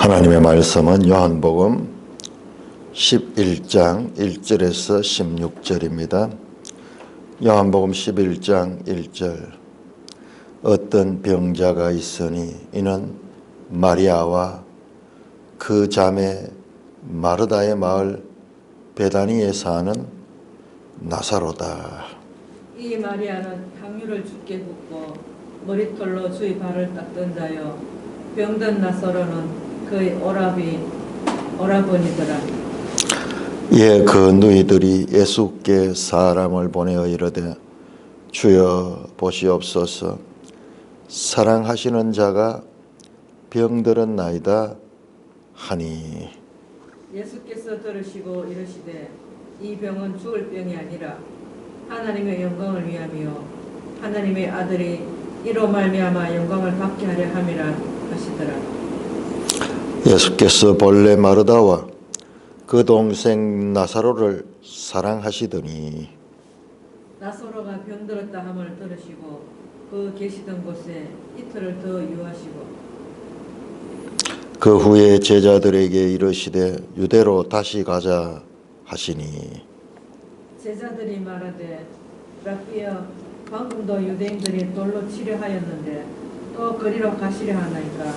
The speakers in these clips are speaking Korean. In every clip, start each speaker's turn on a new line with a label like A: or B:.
A: 하나님의 말씀은 요한복음 11장 1절에서 16절입니다. 요한복음 11장 1절. 어떤 병자가 있으니 이는 마리아와 그 자매 마르다의 마을 베다니에 사는 나사로다.
B: 이 마리아는 향유를 주께 붓고 머리털로 주의 발을 닦던 자요, 병든 나사로는 그의 오라버니더라.
A: 예, 그 누이들이 예수께 사람을 보내어 이르되 주여 보시옵소서, 사랑하시는 자가 병들었나이다 하니.
B: 예수께서 들으시고 이르시되 이 병은 죽을 병이 아니라 하나님의 영광을 위함이요 하나님의 아들이 이로 말미암아 영광을 받게 하려 함이라 하시더라.
A: 예수께서 본래 마르다와 그 동생 나사로를 사랑하시더니
B: 나사로가 병들었다 함을 들으시고 그 계시던 곳에 이틀을 더 유하시고
A: 그 후에 제자들에게 이르시되 유대로 다시 가자 하시니.
B: 제자들이 말하되 라비여, 방금도 유대인들이 돌로 치려 하였는데 또 그리로 가시려 하나이까?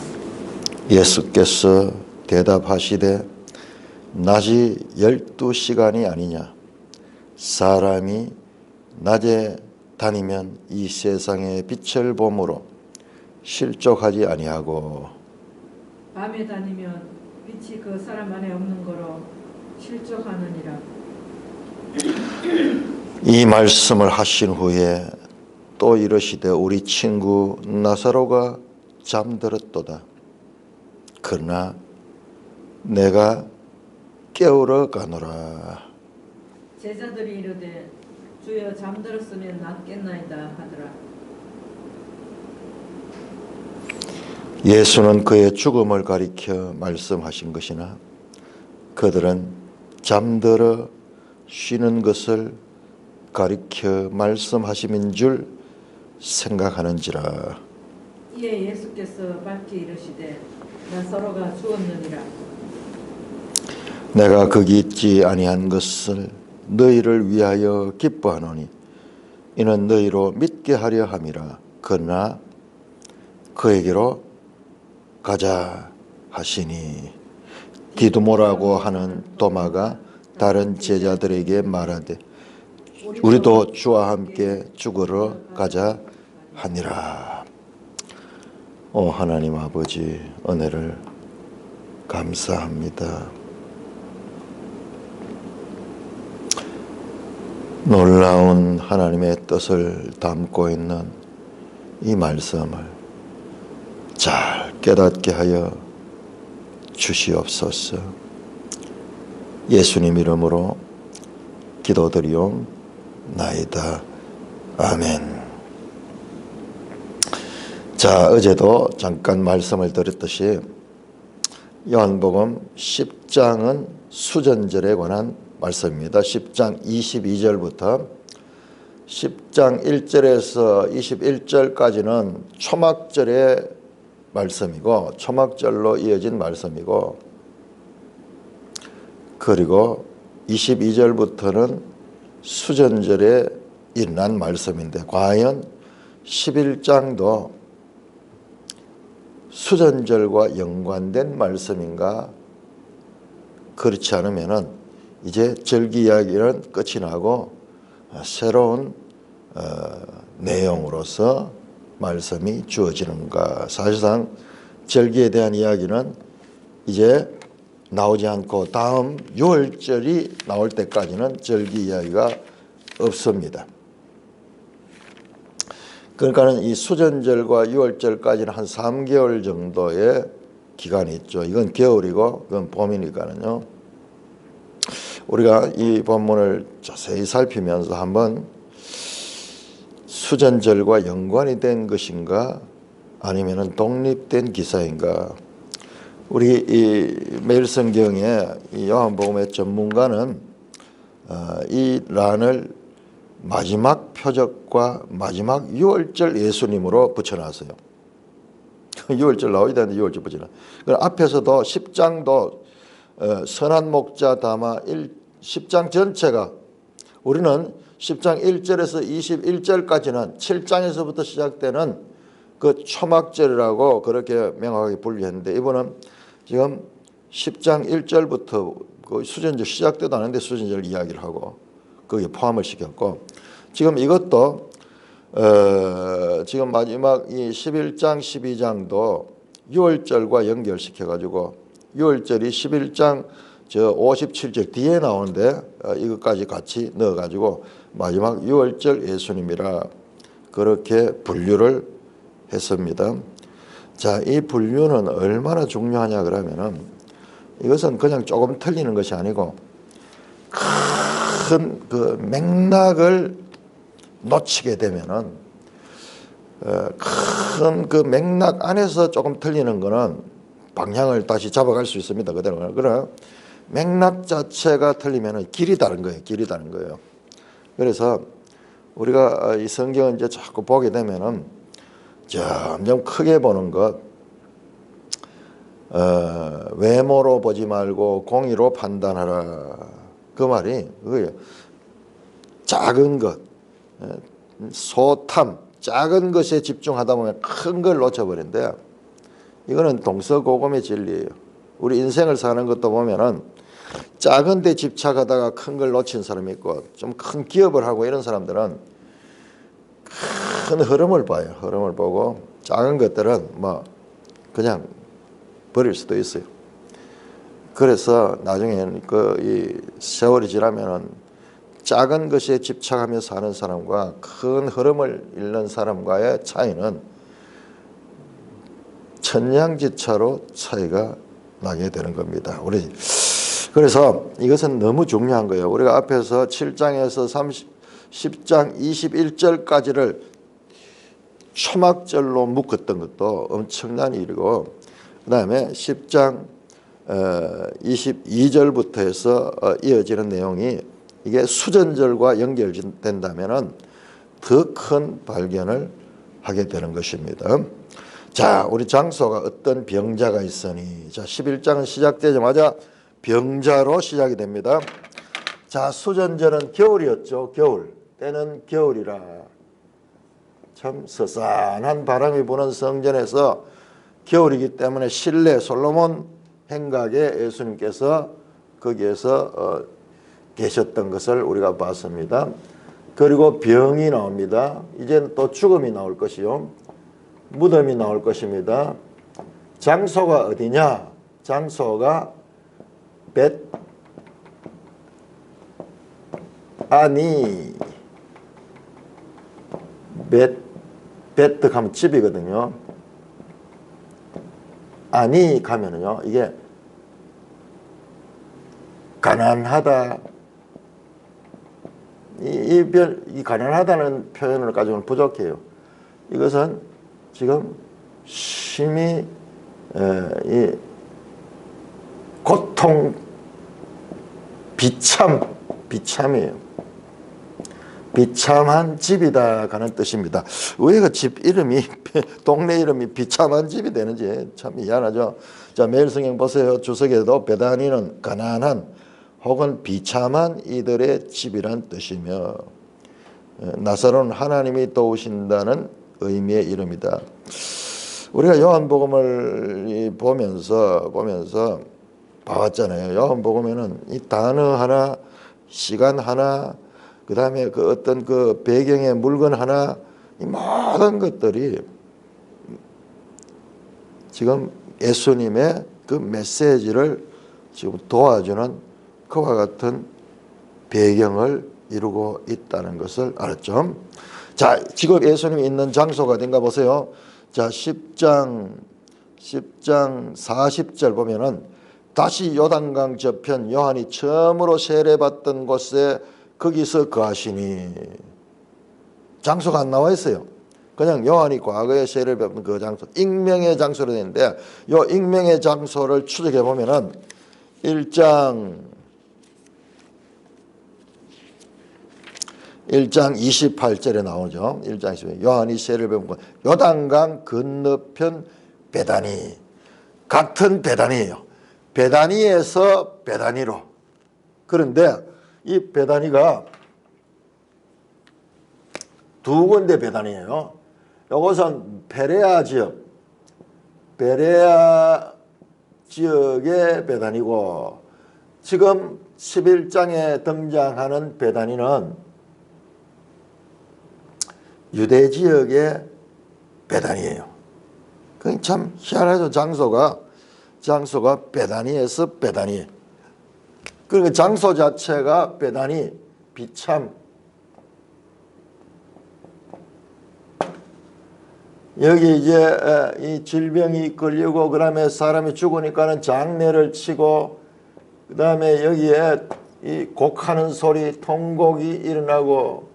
A: 예수께서 대답하시되 낮이 12시간이 아니냐. 사람이 낮에 다니면 이 세상의 빛을 보므로 실족하지 아니하고
B: 밤에 다니면 빛이 그 사람 안에 없는 거로 실족하느니라.
A: 이 말씀을 하신 후에 또 이르시되 우리 친구 나사로가 잠들었도다. 그러나 내가 깨우러 가노라.
B: 제자들이 이르되 주여, 잠들었으면 낫겠나이다 하더라.
A: 예수는 그의 죽음을 가리켜 말씀하신 것이나 그들은 잠들어 쉬는 것을 가리켜 말씀하심인 줄 생각하는지라.
B: 이에 예수께서 밝히 이르시되 나사로가 죽었느니라.
A: 내가 거기 있지 아니한 것을 너희를 위하여 기뻐하노니 이는 너희로 믿게 하려 함이라. 그러나 그에게로 가자 하시니 디두모라고 하는 도마가 다른 제자들에게 말하되 우리도 주와 함께 죽으러 가자 하니라. 오 하나님 아버지, 은혜를 감사합니다. 놀라운 하나님의 뜻을 담고 있는 이 말씀을 잘 깨닫게 하여 주시옵소서. 예수님 이름으로 기도드리옵나이다. 아멘. 자, 어제도 잠깐 말씀을 드렸듯이 요한복음 10장은 수전절에 관한 말씀입니다. 10장 22절부터 10장 1절에서 21절까지는 초막절의 말씀이고 초막절로 이어진 말씀이고, 그리고 22절부터는 수전절에 일어난 말씀인데 과연 11장도 수전절과 연관된 말씀인가? 그렇지 않으면은 이제 절기 이야기는 끝이 나고 새로운 내용으로서 말씀이 주어지는가? 사실상 절기에 대한 이야기는 이제 나오지 않고 다음 6월절이 나올 때까지는 절기 이야기가 없습니다. 그러니까는 이 수전절과 6월절까지는 한 3개월 정도의 기간이 있죠. 이건 겨울이고 이건 봄이니까는요. 우리가 이 본문을 자세히 살피면서 한번 수전절과 연관이 된 것인가 아니면 독립된 기사인가. 우리 이 매일성경의 이 요한복음의 전문가는 이 란을 마지막 표적과 마지막 6월절 예수님으로 붙여놨어요. 유월절 나와야 되는데 유월절 보지는. 앞에서도 10장도 선한 목자 담아 10장 전체가 우리는 10장 1절에서 21절까지는 7장에서부터 시작되는 그 초막절이라고 그렇게 명확하게 분류했는데 이번은 지금 10장 1절부터 그 수전절 시작되도 않은데 수전절 이야기를 하고 거기에 포함을 시켰고 지금 이것도 지금 마지막 이 11장 12장도 6월절과 연결시켜 가지고 6월절이 11장 저 57절 뒤에 나오는데 이것까지 같이 넣어 가지고 마지막 6월절 예수님이라 그렇게 분류를 했습니다. 자, 이 분류는 얼마나 중요하냐 그러면은 이것은 그냥 조금 틀리는 것이 아니고 큰 그 맥락을 놓치게 되면은 큰 그 맥락 안에서 조금 틀리는 거는 방향을 다시 잡아갈 수 있습니다. 그대로. 그러나 맥락 자체가 틀리면은 길이 다른 거예요. 길이 다른 거예요. 그래서 우리가 이 성경을 이제 자꾸 보게 되면은 점점 크게 보는 것, 외모로 보지 말고 공의로 판단하라. 그 말이 그거예요. 작은 것, 소탐, 작은 것에 집중하다 보면 큰 걸 놓쳐버린대요. 이거는 동서고금의 진리예요. 우리 인생을 사는 것도 보면은 작은 데 집착하다가 큰 걸 놓친 사람이 있고 좀 큰 기업을 하고 이런 사람들은 큰 흐름을 봐요. 흐름을 보고 작은 것들은 뭐 그냥 버릴 수도 있어요. 그래서 나중에 그 이 세월이 지나면은 작은 것에 집착하며 사는 사람과 큰 흐름을 잃는 사람과의 차이는 천냥지차로 차이가 나게 되는 겁니다. 우리 그래서 이것은 너무 중요한 거예요. 우리가 앞에서 7장에서 10장 21절까지를 초막절로 묶었던 것도 엄청난 일이고 그 다음에 10장 22절부터 해서 이어지는 내용이 이게 수전절과 연결된다면 더 큰 발견을 하게 되는 것입니다. 자, 우리 장소가 어떤 병자가 있으니 자 11장은 시작되자마자 병자로 시작이 됩니다. 자, 수전절은 겨울이었죠. 겨울 때는 겨울이라 참 서산한 바람이 부는 성전에서 겨울이기 때문에 실내 솔로몬 행각에 예수님께서 거기에서 계셨던 것을 우리가 봤습니다. 그리고 병이 나옵니다. 이제는 또 죽음이 나올 것이요. 무덤이 나올 것입니다. 장소가 어디냐? 장소가 벳아니 베트 가면 집이거든요. 아니 가면은요 이게 가난하다 이 가난하다는 표현을 가지고는 부족해요. 이것은 지금 심히 이 고통 비참이에요. 비참한 집이다 가는 뜻입니다. 왜 그 집 이름이 동네 이름이 비참한 집이 되는지 참 미안하죠. 자, 매일 성경 보세요. 주석에도 베다니는 가난한 혹은 비참한 이들의 집이란 뜻이며 나사로는 하나님이 도우신다는 의미의 이름이다. 우리가 요한복음을 보면서 봐왔잖아요. 요한복음에는 이 단어 하나, 시간 하나, 그 다음에 그 어떤 그 배경의 물건 하나, 이 모든 것들이 지금 예수님의 그 메시지를 지금 도와주는 그와 같은 배경을 이루고 있다는 것을 알았죠. 자, 지금 예수님이 있는 장소가 어딘가 보세요. 자, 10장 40절 보면은 다시 요단강 저편 요한이 처음으로 세례받던 곳에 거기서 거하시니 장소가 안 나와 있어요. 그냥 요한이 과거에 세례를 받은 그 장소, 익명의 장소로 되는데 요 익명의 장소를 추적해 보면은 1장 28절에 나오죠. 1장 28절. 요한이 세례를 받은 곳 요단강 건너편 베다니. 같은 베다니예요. 베다니에서 베다니로. 그런데 이 베다니가 두 군데 베다니예요. 이것은 베레아 지역의 베다니고, 지금 11장에 등장하는 베다니는 유대 지역의 베다니예요. 그 참 희한하죠. 장소가 베다니에서 베다니. 그러니까 장소 자체가 베다니, 비참. 여기 이제 이 질병이 걸리고 그다음에 사람이 죽으니까는 장례를 치고, 그다음에 여기에 이 곡하는 소리, 통곡이 일어나고,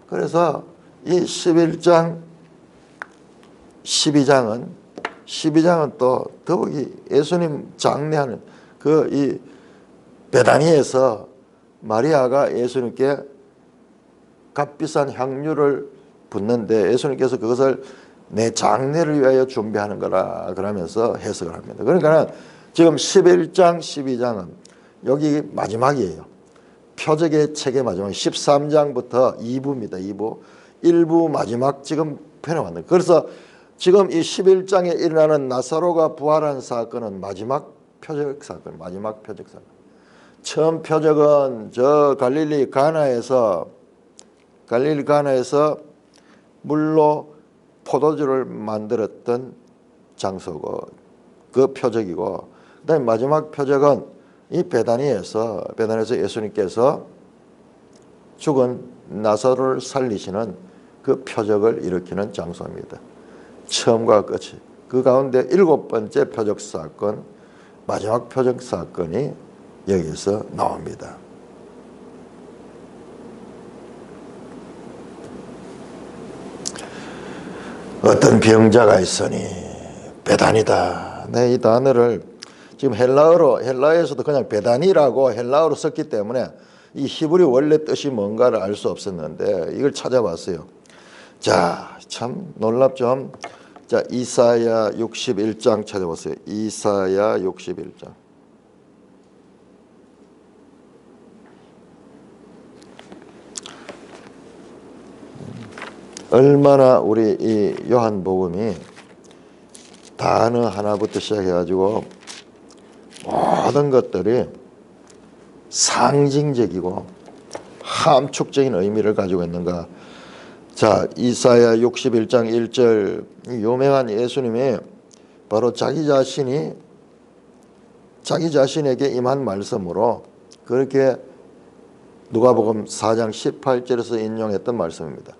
A: 그래서 이 11장, 12장은 또 더욱이 예수님 장례하는 그 이 베다니에서 마리아가 예수님께 값비싼 향유를 붓는데 예수님께서 그것을 내 장례를 위하여 준비하는 거라 그러면서 해석을 합니다. 그러니까 지금 11장, 12장은 여기 마지막이에요. 표적의 책의 마지막 13장부터 2부입니다. 2부. 1부 마지막 지금 펴내왔는. 그래서 지금 이 11장에 일어나는 나사로가 부활한 사건은 마지막 표적 사건, 마지막 표적 사건. 처음 표적은 저 갈릴리 가나에서 물로 포도주를 만들었던 장소고 그 표적이고, 그다음에 마지막 표적은 이 베다니에서 예수님께서 죽은 나사로를 살리시는 그 표적을 일으키는 장소입니다. 처음과 끝이. 그 가운데 7번째 표적 사건, 마지막 표적 사건이 여기서 나옵니다. 어떤 병자가 있으니 베다니다. 네, 이 단어를 지금 헬라어에서도 그냥 베다니라고 헬라어로 썼기 때문에 이 히브리 원래 뜻이 뭔가를 알 수 없었는데 이걸 찾아봤어요. 자, 참 놀랍죠. 자, 이사야 61장 찾아보세요. 이사야 61장. 얼마나 우리 이 요한복음이 단어 하나부터 시작해가지고 모든 것들이 상징적이고 함축적인 의미를 가지고 있는가. 자, 이사야 61장 1절, 유명한 예수님이 바로 자기 자신에게 임한 말씀으로 그렇게 누가복음 4장 18절에서 인용했던 말씀입니다.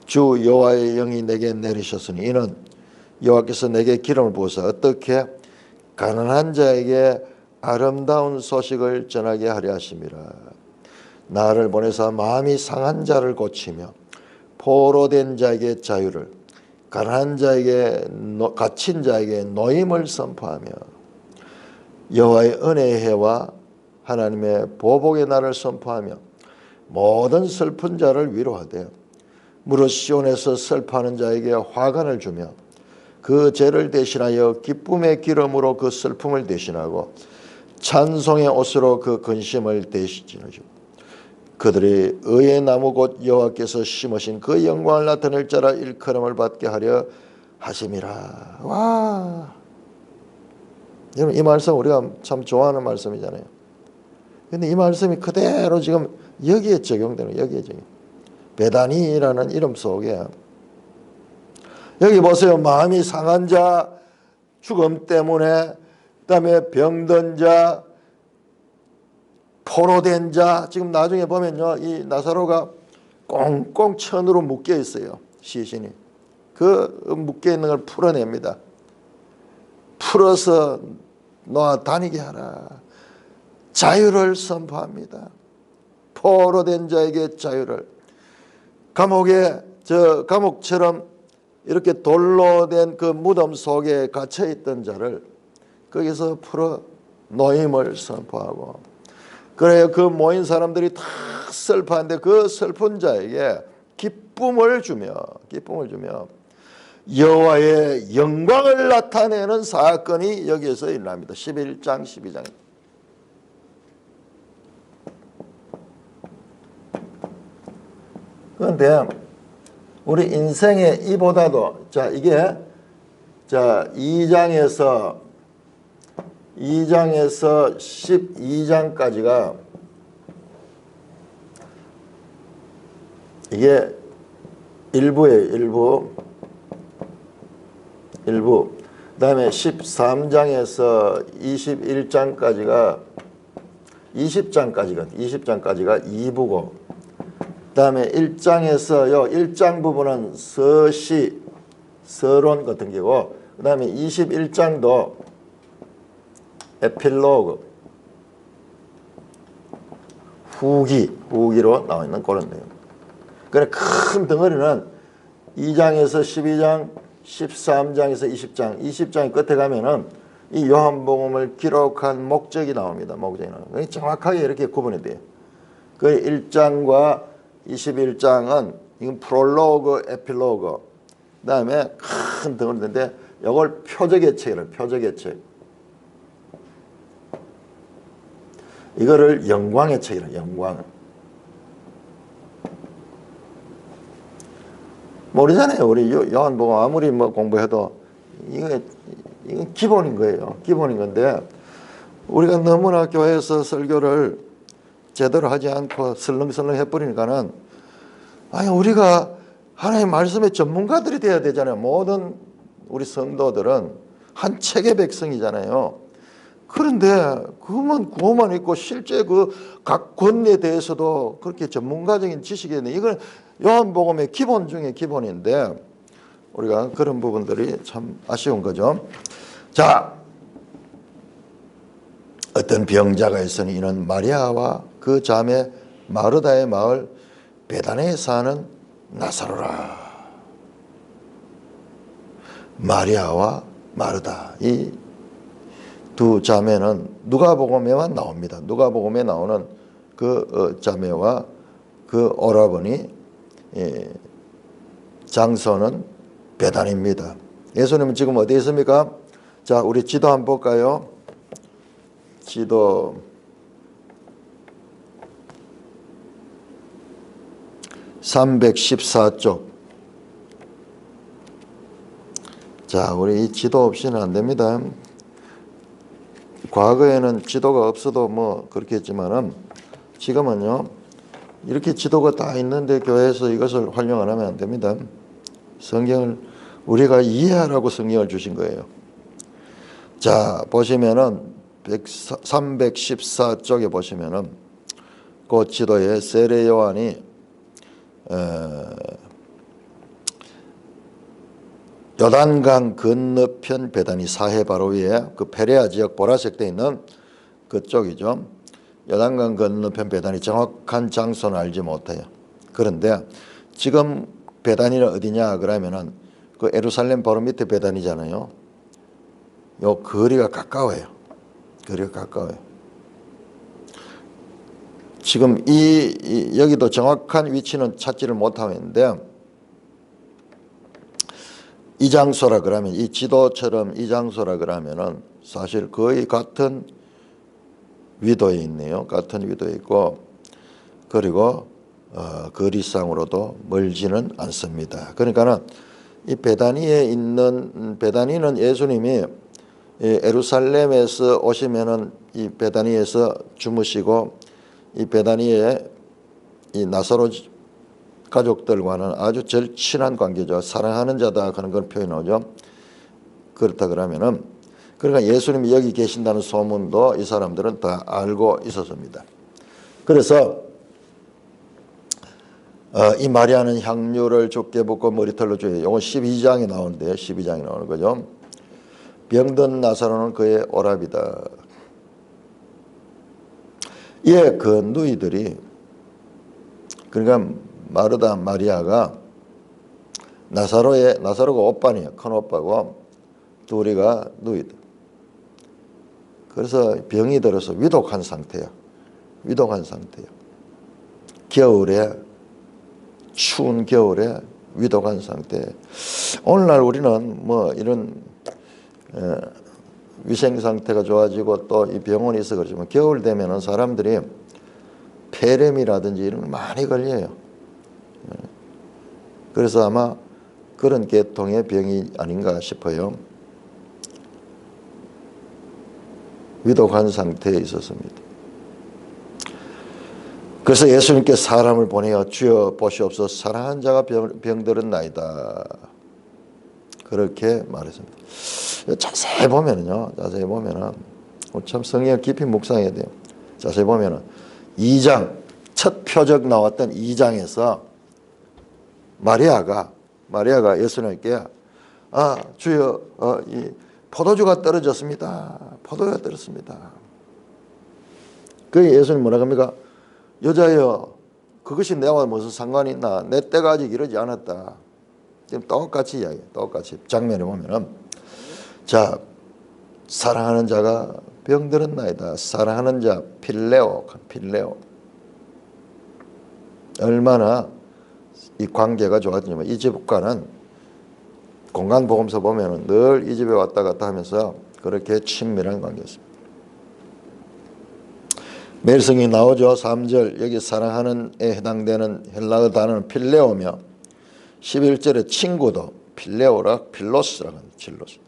A: 주 여호와의 영이 내게 내리셨으니 이는 여호와께서 내게 기름을 부어서 어떻게 가난한 자에게 아름다운 소식을 전하게 하려 하심이라. 나를 보내사 마음이 상한 자를 고치며 포로된 자에게 자유를, 가난한 자에게 갇힌 자에게 노임을 선포하며 여호와의 은혜의 해와 하나님의 보복의 날을 선포하며 모든 슬픈 자를 위로하되 무릇 시온에서 슬퍼하는 자에게 화관을 주며 그 죄를 대신하여 기쁨의 기름으로 그 슬픔을 대신하고 찬송의 옷으로 그 근심을 대신하시고 그들이 의의 나무 곧 여호와께서 심으신 그 영광을 나타낼 자라 일컬음을 받게 하려 하심이라. 와, 여러분 이 말씀 우리가 참 좋아하는 말씀이잖아요. 근데 이 말씀이 그대로 지금 여기에 적용되는, 여기에 적용. 베다니라는 이름 속에 여기 보세요. 마음이 상한 자, 죽음 때문에, 그다음에 병든 자, 포로된 자. 지금 나중에 보면요, 이 나사로가 꽁꽁 천으로 묶여 있어요. 시신이. 그 묶여 있는 걸 풀어냅니다. 풀어서 놓아 다니게 하라. 자유를 선포합니다. 포로된 자에게 자유를. 감옥처럼 이렇게 돌로 된 그 무덤 속에 갇혀 있던 자를 거기서 풀어 노임을 선포하고, 그래요. 그 모인 사람들이 다 슬퍼하는데 그 슬픈 자에게 기쁨을 주며 여호와의 영광을 나타내는 사건이 여기에서 일어납니다. 11장 12장. 그런데 우리 인생의 이보다도 이게 2장에서 12장까지가 이게 일부예요. 일부. 그 다음에 13장에서 21장까지가 20장까지가 2부고, 그 다음에 1장에서 1장 부분은 서시, 서론 같은 게고, 그 다음에 21장도 에필로그, 후기로 나와 있는 그런 내용. 그래, 큰 덩어리는 2장에서 12장, 13장에서 20장이 끝에 가면은 이 요한복음을 기록한 목적이 나옵니다. 목적이 나옵니다. 정확하게 이렇게 구분이 돼요. 그 1장과 21장은 이건 프롤로그, 에필로그, 그 다음에 큰 덩어리인데 이걸 표적의 책이라고, 표적의 책. 이거를 영광의 책이라고, 영광. 모르잖아요. 우리 요한복음 아무리 공부해도 이건 기본인 거예요. 기본인 건데 우리가 너무나 교회에서 설교를 제대로 하지 않고 설렁설렁 해버리니까는 우리가 하나님 말씀의 전문가들이 돼야 되잖아요. 모든 우리 성도들은 한 책의 백성이잖아요. 그런데 그것만 있고 실제 각 권에 대해서도 그렇게 전문가적인 지식이 있는, 이건 요한복음의 기본 중에 기본인데 우리가 그런 부분들이 참 아쉬운 거죠. 자, 어떤 병자가 있으니 이는 마리아와 그 자매 마르다의 마을 베다니에 사는 나사로라. 마리아와 마르다, 이 두 자매는 누가복음에만 나옵니다. 누가복음에 나오는 그 자매와 그 오라버니, 장소는 베다니입니다. 예수님은 지금 어디에 있습니까? 자, 우리 지도 한번 볼까요? 지도 314쪽. 자, 우리 이 지도 없이는 안 됩니다. 과거에는 지도가 없어도 그렇게 했지만은 지금은요, 이렇게 지도가 다 있는데 교회에서 이것을 활용 안 하면 안 됩니다. 성경을 우리가 이해하라고 성경을 주신 거예요. 자, 보시면은 314쪽에 보시면은 그 지도에 세례 요한이 요단강 건너편 베다니 사해 바로 위에 그 페레아 지역 보라색 돼 있는 그쪽이죠. 요단강 건너편 베다니, 정확한 장소는 알지 못해요. 그런데 지금 베다니는 어디냐 그러면은 그 예루살렘 바로 밑에 베다니잖아요. 요 거리가 가까워요. 거리가 가까워요. 지금 여기도 정확한 위치는 찾지를 못하고 있는데, 이 장소라 그러면, 이 지도처럼 이 장소라 그러면은 사실 거의 같은 위도에 있네요. 같은 위도에 있고, 그리고 거리상으로도 멀지는 않습니다. 그러니까는 이 베다니는 예수님이 예루살렘에서 오시면은 이 베다니에서 주무시고, 이 베다니에 이 나사로 가족들과는 아주 절친한 관계죠. 사랑하는 자다 하는 걸 표현하죠. 그렇다 그러면은, 그러니까 예수님이 여기 계신다는 소문도 이 사람들은 다 알고 있었습니다. 그래서 이 마리아는 향유를 주께 붓고 머리털로 주여, 이건 12장에 나오는데요. 12장에 나오는 거죠. 병든 나사로는 그의 오랍이다. 그 누이들이, 그러니까 마르다 마리아가 나사로가 오빠네요. 큰 오빠고 둘이가 누이들. 그래서 병이 들어서 위독한 상태야. 위독한 상태야. 겨울에, 추운 겨울에 위독한 상태. 오늘날 우리는 뭐 이런 위생 상태가 좋아지고 또 이 병원이 있어 그렇지만 겨울 되면은 사람들이 폐렴이라든지 이런 걸 많이 걸려요. 그래서 아마 그런 계통의 병이 아닌가 싶어요. 위독한 상태에 있었습니다. 그래서 예수님께 사람을 보내어 주여 보시옵소서 사랑하는 자가 병들었나이다. 그렇게 말했습니다. 자세히 보면은요, 자세히 보면은 참 성경을 깊이 묵상해야 돼요. 자세히 보면은 2장 첫 표적 나왔던 2장에서 마리아가 예수님께 주여 이 포도주가 떨어졌습니다. 포도주가 떨어졌습니다. 그 예수님 뭐라 합니까? 여자여 그것이 내와 무슨 상관이 있나? 내 때가 아직 이르지 않았다. 지금 똑같이 이야기해요. 똑같이 장면에 보면은 자 사랑하는 자가 병들었나이다. 사랑하는 자 필레오 얼마나 이 관계가 좋았냐면 이 집과는 공간보험서 보면은 늘 이 집에 왔다 갔다 하면서 그렇게 친밀한 관계였습니다. 매일 성경이 나오죠. 3절 여기 사랑하는에 해당되는 헬라어 단어는 필레오며 11절에 친구도 필레오라 필로스라고 합니다. 필로스.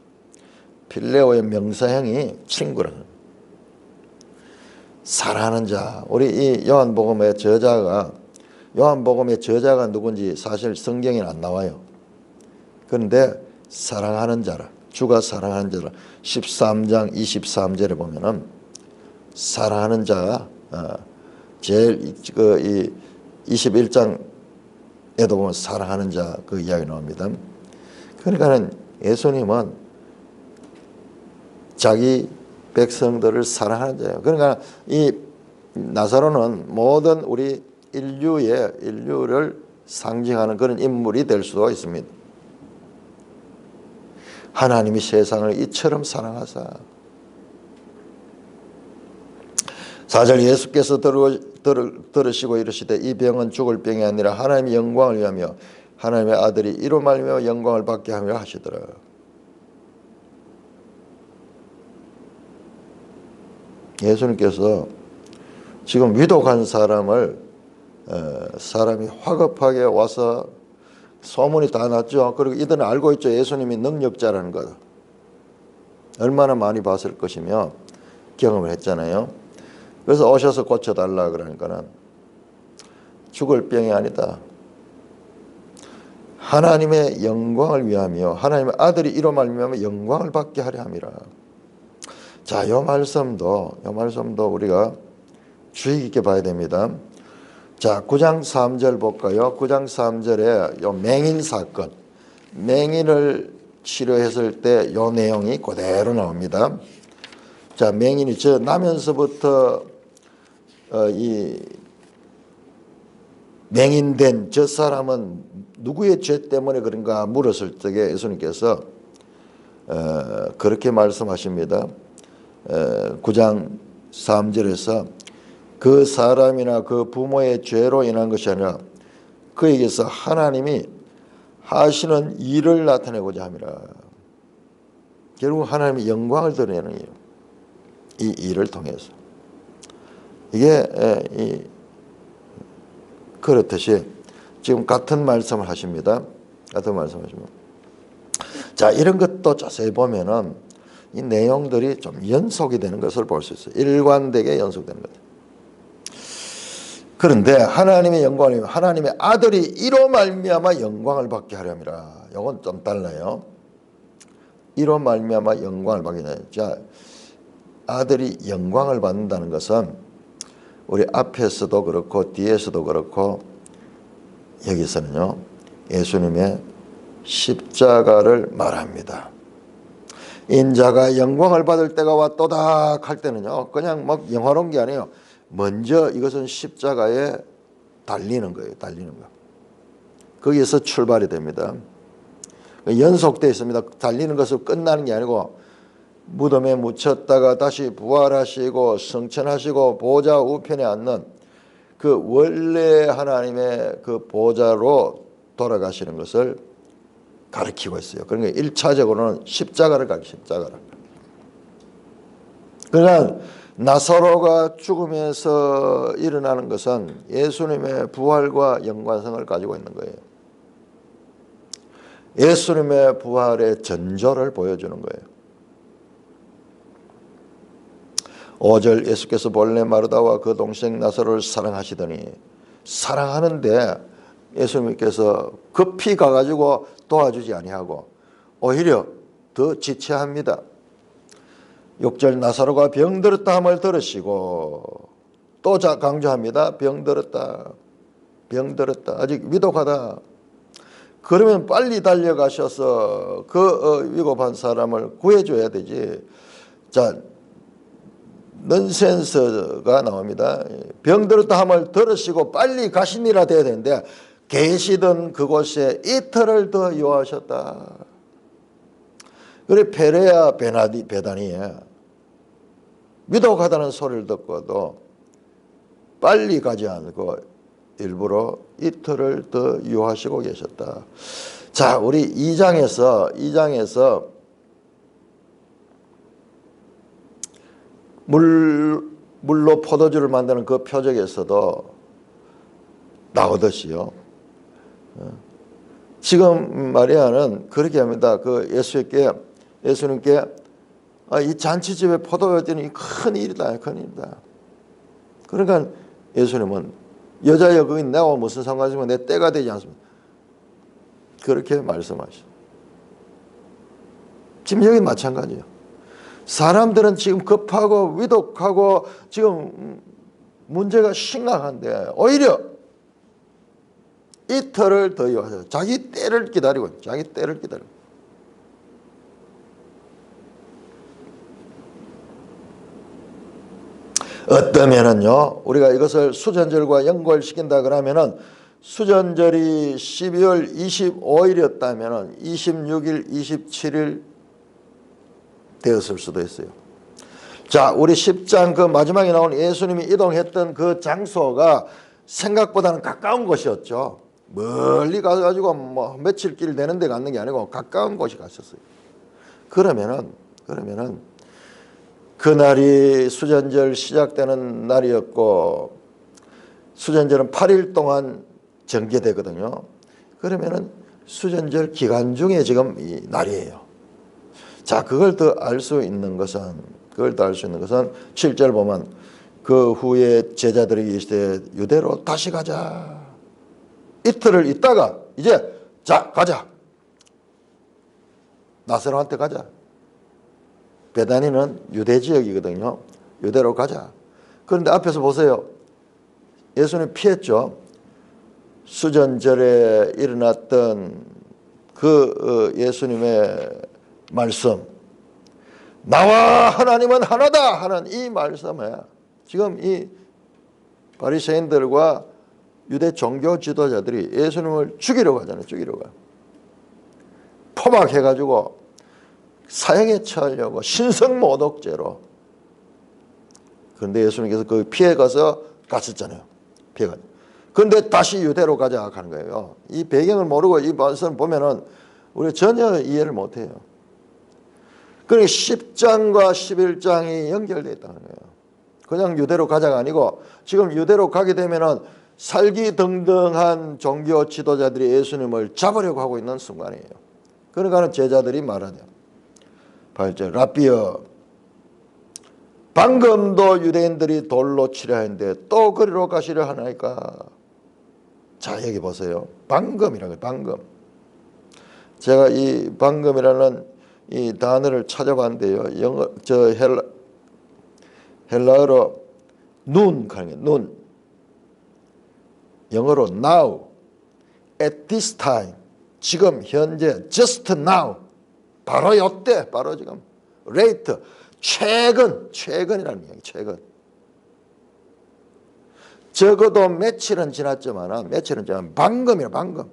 A: 필레오의 명사형이 친구라는 사랑하는 자. 우리 이 요한복음의 저자가 누군지 사실 성경에는 안 나와요. 그런데 사랑하는 자라, 주가 사랑하는 자라 13장 23절에 보면은 사랑하는 자가 제일 이 21장에도 보면 사랑하는 자 그 이야기 나옵니다. 그러니까는 예수님은 자기 백성들을 사랑하는 자예요. 그러니까 이 나사로는 모든 우리 인류를 상징하는 그런 인물이 될 수도 있습니다. 하나님이 세상을 이처럼 사랑하사 4절 예수께서 들으시고 이르시되 이 병은 죽을 병이 아니라 하나님의 영광을 위하며 하나님의 아들이 이로 말미암아 영광을 받게 하며 하시더라. 예수님께서 지금 위독한 사람이 화급하게 와서 소문이 다 났죠. 그리고 이들은 알고 있죠. 예수님이 능력자라는 것. 얼마나 많이 봤을 것이며 경험을 했잖아요. 그래서 오셔서 고쳐달라 그러니까는 죽을 병이 아니다. 하나님의 영광을 위하며 하나님의 아들이 이로 말미암아 영광을 받게 하려 함이라. 자, 이 말씀도 우리가 주의 깊게 봐야 됩니다. 자, 9장 3절 볼까요? 9장 3절에 요 맹인 사건, 맹인을 치료했을 때 요 내용이 그대로 나옵니다. 자, 맹인이 나면서부터 이 맹인된 저 사람은 누구의 죄 때문에 그런가 물었을 적에 예수님께서 그렇게 말씀하십니다. 9장 3절에서 그 사람이나 그 부모의 죄로 인한 것이 아니라 그에게서 하나님이 하시는 일을 나타내고자 함이라. 결국 하나님의 영광을 드러내는 이 일을 통해서 이게 그렇듯이 지금 같은 말씀을 하십니다. 자, 이런 것도 자세히 보면은 이 내용들이 좀 연속이 되는 것을 볼 수 있어요. 일관되게 연속되는 것. 그런데 하나님의 영광을 하나님의 아들이 이로 말미암아 영광을 받게 하렵니다. 이건 좀 달라요. 이로 말미암아 영광을 받게 하려. 자, 아들이 영광을 받는다는 것은 우리 앞에서도 그렇고 뒤에서도 그렇고 여기서는요 예수님의 십자가를 말합니다. 인자가 영광을 받을 때가 왔도다 할 때는요 그냥 막 영화로운 게 아니에요. 먼저 이것은 십자가에 달리는 거예요. 거기에서 출발이 됩니다. 연속되어 있습니다. 달리는 것은 끝나는 게 아니고 무덤에 묻혔다가 다시 부활하시고 승천하시고 보좌 우편에 앉는 그 원래 하나님의 그 보좌로 돌아가시는 것을 가르치고 있어요. 그러니까 1차적으로는 십자가를 가르쳐요. 십자가를. 그러니까 나사로가 죽음에서 일어나는 것은 예수님의 부활과 연관성을 가지고 있는 거예요. 예수님의 부활의 전조를 보여주는 거예요. 5절 예수께서 본래 마르다와 그 동생 나사로를 사랑하시더니 사랑하는데 예수님께서 급히 가가지고 도와주지 아니하고 오히려 더 지체합니다. 6절 나사로가 병들었다 함을 들으시고 또 강조합니다. 병들었다. 병들었다. 아직 위독하다. 그러면 빨리 달려가셔서 그 위급한 사람을 구해줘야 되지. 자, 넌센스가 나옵니다. 병들었다 함을 들으시고 빨리 가시니라 돼야 되는데 계시던 그곳에 이틀을 더 유하셨다. 그래 페레아 베다니에 위독하다는 소리를 듣고도 빨리 가지 않고 일부러 이틀을 더 유하시고 계셨다. 자, 우리 2장에서 물로 포도주를 만드는 그 표적에서도 나오듯이요. 지금 마리아는 그렇게 합니다. 그 예수님께 이 잔치집에 포도주는 큰 일이다, 큰 일이다. 그러니까 예수님은 여자여 거기 나와 무슨 상관이지만 내 때가 되지 않습니다. 그렇게 말씀하시죠. 지금 여기 마찬가지예요. 사람들은 지금 급하고 위독하고 지금 문제가 심각한데 오히려 이틀을 더 유하셔서 자기 때를 기다리고 있어요. 자기 때를 기다리고. 어떠면은요, 우리가 이것을 수전절과 연결시킨다 그러면은 수전절이 12월 25일이었다면은 26일, 27일 되었을 수도 있어요. 자, 우리 10장 그 마지막에 나온 예수님이 이동했던 그 장소가 생각보다는 가까운 곳이었죠. 멀리 가가지고 뭐 며칠 길 되는 데 갔는 게 아니고 가까운 곳이 갔었어요. 그러면은 그날이 수전절 시작되는 날이었고 수전절은 8일 동안 전개되거든요. 그러면은 수전절 기간 중에 지금 이 날이에요. 자, 그걸 더 알 수 있는 것은 7절 보면 그 후에 제자들이 이르시되 유대로 다시 가자. 이틀을 있다가 이제 자 가자. 나사로한테 가자. 베다니는 유대 지역이거든요. 유대로 가자. 그런데 앞에서 보세요. 예수님 피했죠. 수전절에 일어났던 그 예수님의 말씀, 나와 하나님은 하나다 하는 이 말씀에 지금 이 바리새인들과 유대 종교 지도자들이 예수님을 죽이려고 하잖아요. 죽이려고. 포박해가지고 사형에 처하려고 신성모독죄로. 그런데 예수님께서 그 피해가서 갔었잖아요. 피해가. 그런데 다시 유대로 가자 하는 거예요. 이 배경을 모르고 이 말씀을 보면은 우리가 전혀 이해를 못해요. 그러니까 10장과 11장이 연결되어 있다는 거예요. 그냥 유대로 가자가 아니고 지금 유대로 가게 되면은 살기등등한 종교 지도자들이 예수님을 잡으려고 하고 있는 순간이에요. 그러니까 제자들이 말하죠. 8절 라삐여 방금도 유대인들이 돌로 치려 했는데 또 그리로 가시려 하나이까. 자, 여기 보세요. 방금이라는 거예요. 방금. 제가 이 방금이라는 이 단어를 찾아봤는데요. 헬라어로 눈 하는 게 눈. 영어로 now, at this time, 지금 현재, just now, 바로 이때, 바로 지금, late, 최근이라는 얘기, 최근. 적어도 며칠은 지났지만 방금.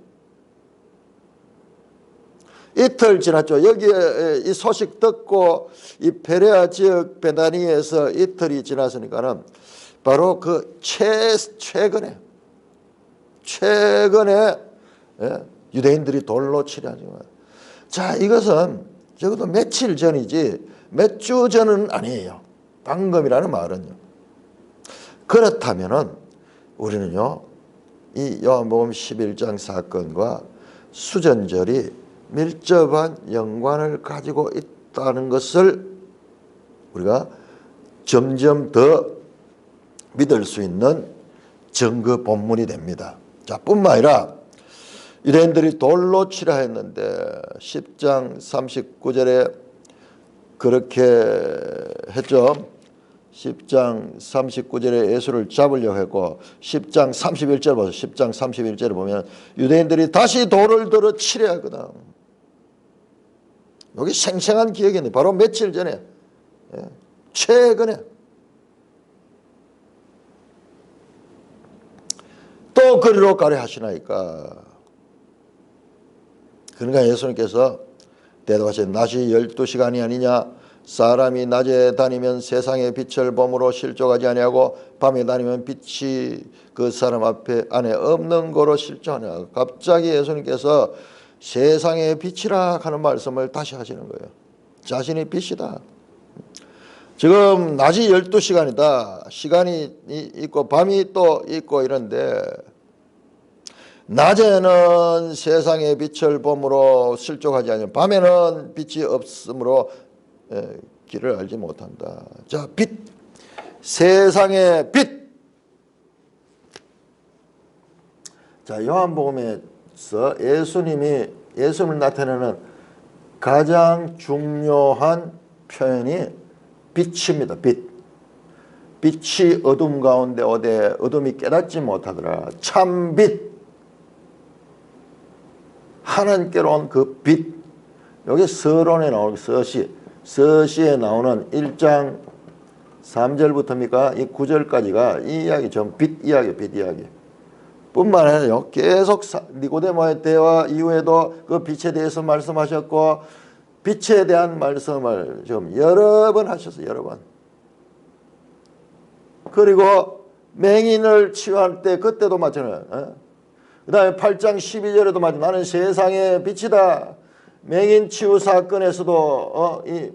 A: 이틀 지났죠. 여기에 이 소식 듣고 이 베레아 지역 베다니에서 이틀이 지났으니까는 바로 그 최근에 유대인들이 돌로 치려 하지 마. 자, 이것은 적어도 며칠 전이지 몇 주 전은 아니에요. 방금이라는 말은요. 그렇다면은 우리는요, 이 요한복음 11장 사건과 수전절이 밀접한 연관을 가지고 있다는 것을 우리가 점점 더 믿을 수 있는 증거 본문이 됩니다. 자, 뿐만 아니라 유대인들이 돌로 치라 했는데 10장 39절에 그렇게 했죠. 10장 39절에 예수를 잡으려고 했고 10장 31절 보세요. 10장 31절을 보면 유대인들이 다시 돌을 들어 치려 하거든. 여기 생생한 기억이 있네. 바로 며칠 전에, 최근에 또 그리로 가려 하시나이까. 그러니까 예수님께서 대답하시되 낮이 12시간이 아니냐. 사람이 낮에 다니면 세상의 빛을 범으로 실족하지 아니하고 밤에 다니면 빛이 그 사람 앞에 안에 없는 거로 실족하냐. 갑자기 예수님께서 세상의 빛이라 하는 말씀을 다시 하시는 거예요. 자신이 빛이다. 지금 낮이 12시간이다. 시간이 있고 밤이 또 있고 이런데 낮에는 세상의 빛을 범으로 실족하지 아니하고 밤에는 빛이 없으므로 길을 알지 못한다. 자, 빛, 세상의 빛. 자, 요한복음에서 예수님을 나타내는 가장 중요한 표현이 빛입니다. 빛. 빛이 어둠 가운데 오되 어둠이 깨닫지 못하더라. 참 빛. 하나님께로 온 그 빛. 여기 서론에 나오는 서시에 나오는 1장 3절부터입니까? 이 9절까지가 이 이야기 전 빛 이야기, 빛 이야기. 뿐만 아니라 계속 니고데모의 대화 이후에도 그 빛에 대해서 말씀하셨고 빛에 대한 말씀을 좀 여러 번 하셨어요. 여러 번. 그리고 맹인을 치유할 때 그때도 마찬가지예요. 그 다음에 8장 12절에도 마찬가지. 나는 세상의 빛이다. 맹인 치유 사건에서도 이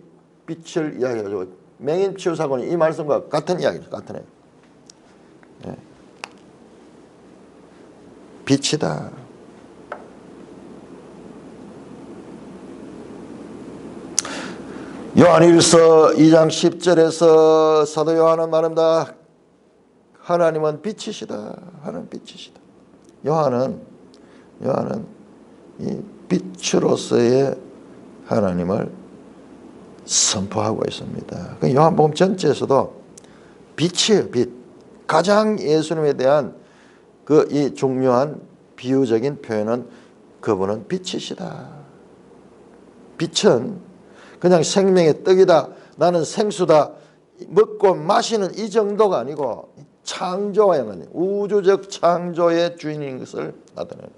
A: 빛을 이야기하죠. 맹인 치유 사건이 이 말씀과 같은 이야기죠. 같은 애. 네. 빛이다. 요한일서 2장 10절에서 사도 요한은 말합니다. 하나님은 빛이시다. 하나님 빛이시다. 요한은 이 빛으로서의 하나님을 선포하고 있습니다. 요한복음 전체에서도 빛이에요. 빛. 가장 예수님에 대한 그 이 중요한 비유적인 표현은 그분은 빛이시다. 빛은 그냥 생명의 떡이다. 나는 생수다. 먹고 마시는 이 정도가 아니고 창조와 연관된 우주적 창조의 주인인 것을 나타내는.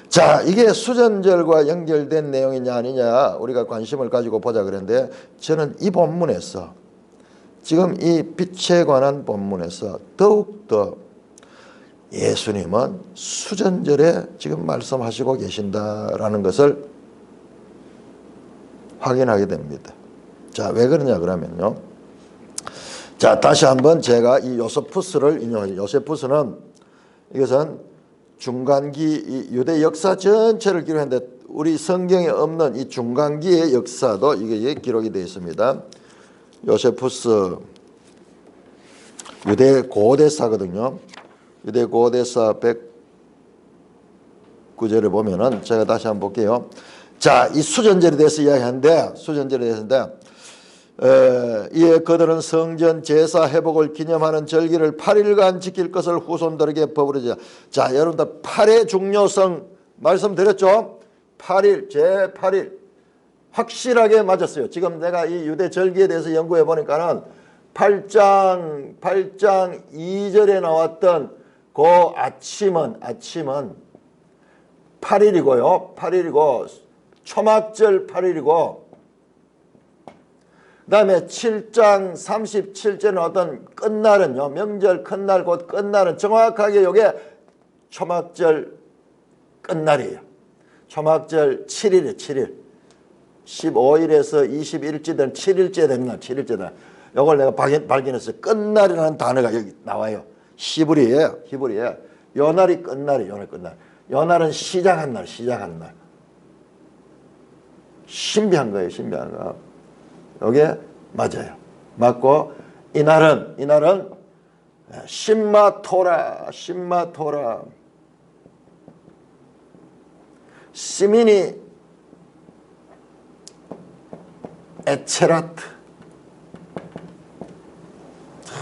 A: 자, 이게 수전절과 연결된 내용이냐 아니냐 우리가 관심을 가지고 보자 그랬는데 저는 이 본문에서 지금 이 빛에 관한 본문에서 더욱더 예수님은 수전절에 지금 말씀하시고 계신다라는 것을 확인하게 됩니다. 자, 왜 그러냐 그러면요. 자, 다시 한번 제가 이 요세푸스를 인용하죠. 요세푸스는 이것은 중간기 이 유대 역사 전체를 기록했는데 우리 성경에 없는 이 중간기의 역사도 이게 기록이 되어 있습니다. 요세푸스 유대 고대사거든요. 유대 고대사 109절을 보면은 제가 다시 한번 볼게요. 자, 이 수전절에 대해서 이야기하는데 수전절에 대해서인데 이에 그들은 성전 제사 회복을 기념하는 절기를 8일간 지킬 것을 후손들에게 법으로지자. 자, 여러분들 8의 중요성 말씀드렸죠? 8일, 제8일 확실하게 맞았어요. 지금 내가 이 유대 절기에 대해서 연구해 보니까는 8장 2절에 나왔던 그 아침은 8일이고요. 8일이고 초막절 8일이고 그 다음에 7장 37절에 나왔던 끝날은요. 명절 큰날 곧 끝날은 정확하게 이게 초막절 끝날이에요. 초막절 7일에 7일. 15일에서 21일째 되는 7일째 되는 날, 7일째 날. 이걸 내가 발견했어요. 끝날이라는 단어가 여기 나와요. 히브리예요. 히브리에. 요 날이 끝날이에요. 요 날 끝날. 요 날은 시작한 날, 시작한 날. 신비한 거예요. 신비한 거. 요게 맞아요. 맞고 이날은 심마토라 시미니 에체라트.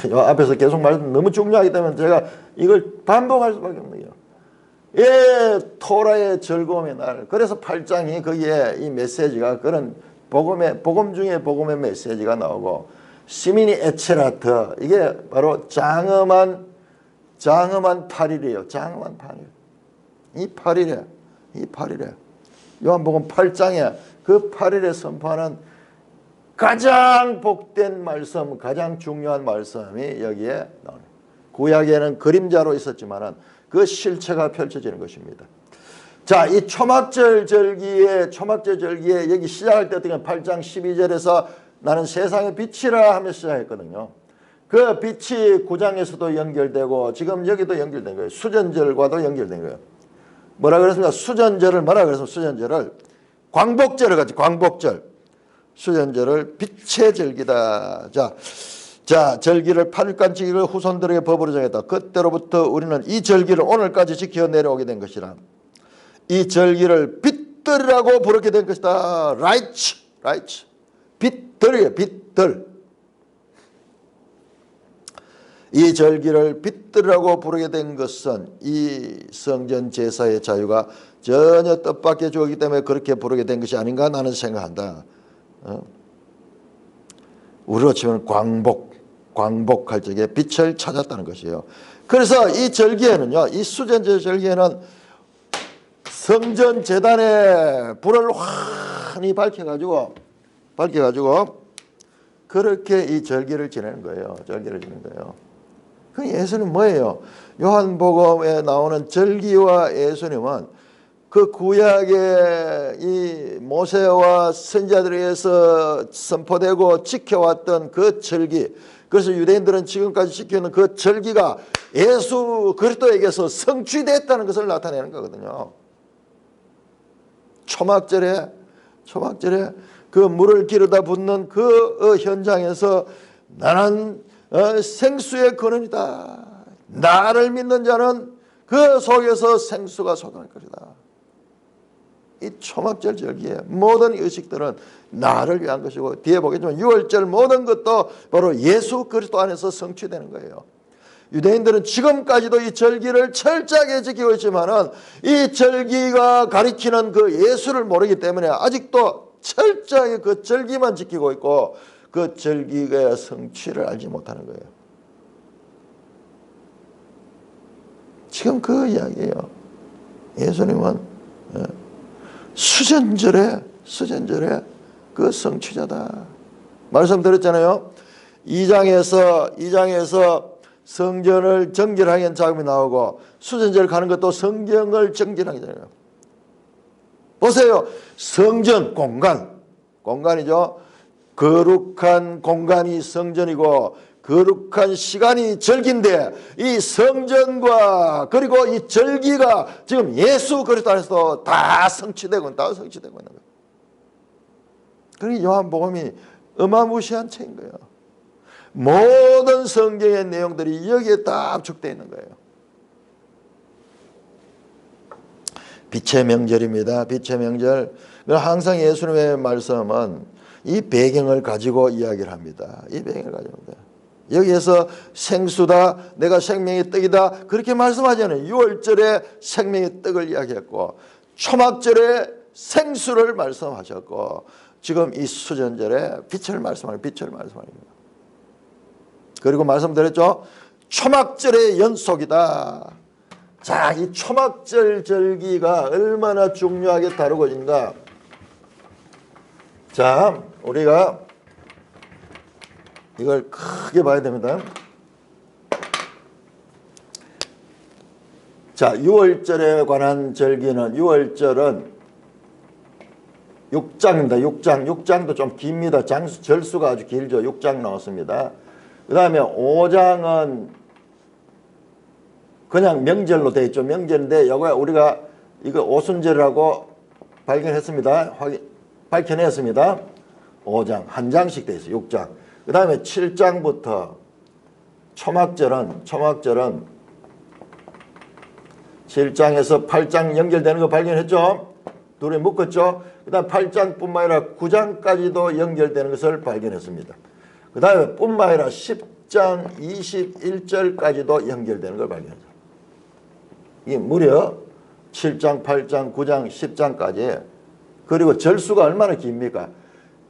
A: 요 앞에서 계속 말씀 너무 중요하기 때문에 제가 이걸 반복할 수밖에 없네요. 예, 토라의 즐거움의 날. 그래서 8장이 거기에 이 메시지가 그런 복음 중에 복음의 메시지가 나오고 시미니 에체라트 이게 바로 장엄한 8일이에요. 장엄한 8일. 이 8일에 요한복음 8장에 그 8일에 선포하는 가장 복된 말씀, 가장 중요한 말씀이 여기에 나오는. 구약에는 그림자로 있었지만은 그 실체가 펼쳐지는 것입니다. 자, 이 초막절 절기에 여기 시작할 때 어떻게 8장 12절에서 나는 세상의 빛이라 하며 시작했거든요. 그 빛이 9장에서도 연결되고 지금 여기도 연결된 거예요. 수전절과도 연결된 거예요. 뭐라 그랬습니까? 수전절을 뭐라 그랬습니까? 수전절을 광복절을 같이 광복절. 수전절을 빛의 절기다. 자, 절기를 8일간 지키기를 후손들에게 법으로 정했다. 그때로부터 우리는 이 절기를 오늘까지 지켜 내려오게 된 것이라. 이 절기를 빛들이라고 부르게 된 것이다. 라이츠. 빛들이에요. 빛들. 이 절기를 빛들이라고 부르게 된 것은 이 성전 제사의 자유가 전혀 뜻밖의 주었기 때문에 그렇게 부르게 된 것이 아닌가 나는 생각한다. 우리로 치면 광복할 적에 빛을 찾았다는 것이에요. 그래서 이 절기에는요, 이 수전제 절기에는 성전 제단에 불을 환히 밝혀가지고 그렇게 이 절기를 지내는 거예요. 그 예수는 뭐예요? 요한복음에 나오는 절기와 예수님은 그 구약의 이 모세와 선지자들에 의해서 선포되고 지켜왔던 그 절기. 그래서 유대인들은 지금까지 지키는 그 절기가 예수 그리스도에게서 성취됐다는 것을 나타내는 거거든요. 초막절에 그 물을 기르다 붓는 그 현장에서 나는 생수의 근원이다. 나를 믿는 자는 그 속에서 생수가 솟아날 것이다. 이 초막절 절기의 모든 의식들은 나를 위한 것이고 뒤에 보겠지만 6월절 모든 것도 바로 예수 그리스도 안에서 성취되는 거예요. 유대인들은 지금까지도 이 절기를 철저하게 지키고 있지만은 이 절기가 가리키는 그 예수를 모르기 때문에 아직도 철저하게 그 절기만 지키고 있고 그 절기의 성취를 알지 못하는 거예요. 지금 그 이야기예요. 예수님은 수전절에 그 성취자다. 말씀드렸잖아요. 2장에서 성전을 정결하게 하는 작업이 나오고 수전절 가는 것도 성경을 정결하게 하잖아요. 보세요. 성전 공간이죠. 거룩한 공간이 성전이고 거룩한 시간이 절기인데 이 성전과 그리고 이 절기가 지금 예수 그리스도 안에서 다 성취되고 있는 거예요. 그러니 요한복음이 어마무시한 책인 거예요. 모든 성경의 내용들이 여기에 다 압축되어 있는 거예요. 빛의 명절입니다. 빛의 명절. 항상 예수님의 말씀은 이 배경을 가지고 이야기를 합니다. 이 배경을 가지고 합니다. 여기에서 생수다, 내가 생명의 떡이다 그렇게 말씀하잖아요. 6월절에 생명의 떡을 이야기했고 초막절에 생수를 말씀하셨고 지금 이 수전절에 빛을 말씀합니다. 그리고 말씀드렸죠. 초막절의 연속이다. 자, 이 초막절 절기가 얼마나 중요하게 다루어진가. 자, 우리가 이걸 크게 봐야 됩니다. 자, 6월절에 관한 절기는 6월절은 6장입니다. 6장도 좀 깁니다. 절수가 아주 길죠. 6장 나왔습니다. 그 다음에 5장은 그냥 명절로 되어 있죠. 명절인데 여기 우리가 이거 오순절이라고 밝혀냈습니다. 5장 한 장씩 되어 있어요. 6장. 그 다음에 7장부터 초막절은 7장에서 8장 연결되는 거 발견했죠. 둘이 묶었죠. 그 다음 8장뿐만 아니라 9장까지도 연결되는 것을 발견했습니다. 그 다음에 뿐만 아니라 10장 21절까지도 연결되는 걸 발견했죠. 이게 무려 7장, 8장, 9장, 10장까지. 그리고 절수가 얼마나 깁니까?